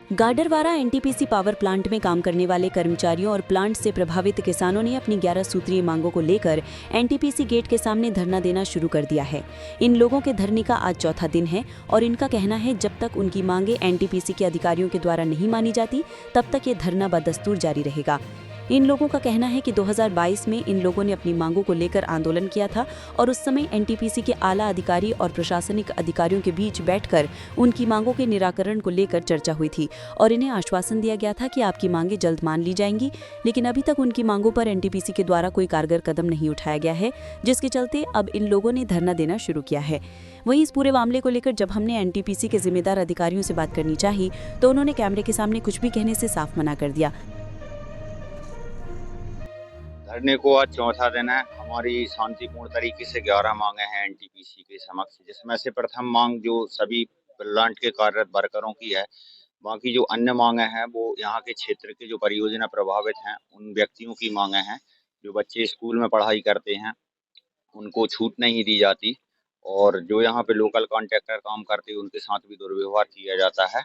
Gadarwara NTPC power plant में काम करने वाले कर्मचारियों और प्लांट से प्रभावित किसानों ने अपनी 11 सूत्रीय मांगों को लेकर एनटीपीसी गेट के सामने धरना देना शुरू कर दिया है। इन लोगों के धरने का आज चौथा दिन है और इनका कहना है जब तक उनकी मांगे एनटीपीसी के अधिकारियों के द्वारा नहीं मानी जाती तब तक ये धरना बदस्तूर जारी रहेगा। इन लोगों का कहना है कि 2022 में इन लोगों ने अपनी मांगों को लेकर आंदोलन किया था और उस समय एनटीपीसी के आला अधिकारी और प्रशासनिक अधिकारियों के बीच बैठकर उनकी मांगों के निराकरण को लेकर चर्चा हुई थी और इन्हें आश्वासन दिया गया था कि आपकी मांगें जल्द मान ली जाएंगी, लेकिन अभी तक उनकी मांगों पर एनटीपीसी के द्वारा कोई कारगर कदम नहीं उठाया गया है, जिसके चलते अब इन लोगों ने धरना देना शुरू किया है। वहीं इस पूरे मामले को लेकर जब हमने एनटीपीसी के जिम्मेदार अधिकारियों से बात करनी चाही तो उन्होंने कैमरे के सामने कुछ भी कहने से साफ मना कर दिया। धरने को आज चौथा दिन है। हमारी शांतिपूर्ण तरीके से 11 मांगे हैं एनटीपीसी के समक्ष, जिसमें से प्रथम मांग जो सभी प्लांट के कार्यरत वर्करों की है। बाकी जो अन्य मांगे हैं वो यहाँ के क्षेत्र के जो परियोजना प्रभावित हैं उन व्यक्तियों की मांगे हैं। जो बच्चे स्कूल में पढ़ाई करते हैं उनको छूट नहीं दी जाती और जो यहाँ पे लोकल कॉन्ट्रैक्टर काम करते हैं उनके साथ भी दुर्व्यवहार किया जाता है।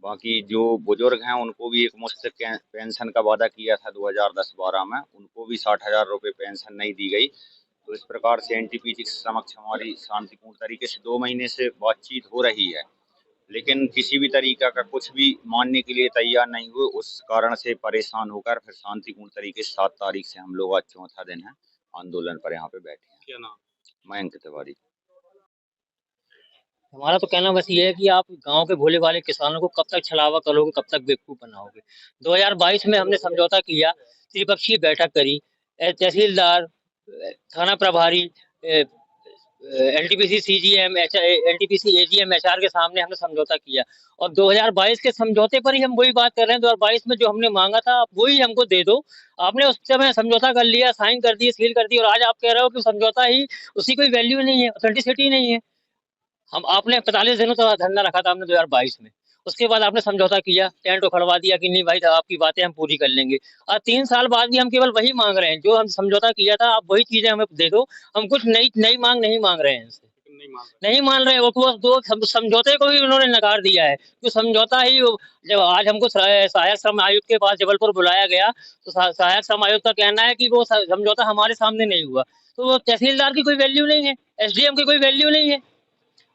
बाकी जो बुजुर्ग हैं उनको भी एक मुश्त पेंशन का वादा किया था 2010-12 में, उनको भी 60,000 रुपये पेंशन नहीं दी गई। तो इस प्रकार से एनटीपीसी के समक्ष हमारी शांतिपूर्ण तरीके से 2 महीने से बातचीत हो रही है, लेकिन किसी भी तरीका का कुछ भी मानने के लिए तैयार नहीं हुए। उस कारण से परेशान होकर फिर शांतिपूर्ण तरीके से 7 तारीख से हम लोग आज चौथा दिन है आंदोलन पर यहाँ पे बैठे हैं। क्या नाम? मयंक तिवारी। हमारा तो कहना बस ये है कि आप गांव के भोले वाले किसानों को कब तक छलावा करोगे, कब तक बेवकूफ बनाओगे। 2022 में हमने समझौता किया, त्रिपक्षीय बैठक करी, तहसीलदार, थाना प्रभारी, NTPC CGM, NTPC AGM, HR के सामने हमने समझौता किया और 2022 के समझौते पर ही हम वही बात कर रहे हैं। 2022 में जो हमने मांगा था आप वही हमको दे दो। आपने उस समय समझौता कर लिया, साइन कर दिए, सील कर दी और आज आप कह रहे हो कि समझौता ही उसकी कोई वैल्यू नहीं है, ऑथेंटिसिटी नहीं है। आपने 45 दिनों तक धरना रखा था हमने 2022 में, उसके बाद आपने समझौता किया, टेंट उखड़वा दिया कि नहीं भाई आपकी बातें हम पूरी कर लेंगे। और 3 साल बाद भी हम केवल वही मांग रहे हैं जो हम समझौता किया था, आप वही चीजें हमें दे दो। हम कुछ नई मांग नहीं मांग रहे हैं, नहीं मान रहे हैं। वो दो समझौते को भी उन्होंने नकार दिया है। तो समझौता ही जब आज हमको सहायक श्रम आयुक्त के पास जबलपुर बुलाया गया तो सहायक श्रम आयुक्त का कहना है कि वो समझौता हमारे सामने नहीं हुआ। तो वो तहसीलदार की कोई वैल्यू नहीं है, एसडीएम की कोई वैल्यू नहीं है,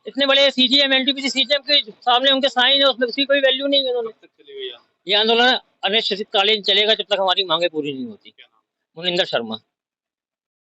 इतने बड़े सीजीएम, एनटीपीसी सीजीएम के सामने उनके साइन है, उसमें उसकी कोई वैल्यू नहीं है। उन्होंने ये आंदोलन अनिश्चितकालीन चलेगा जब तक हमारी मांगे पूरी नहीं होती। मुनिंदर शर्मा।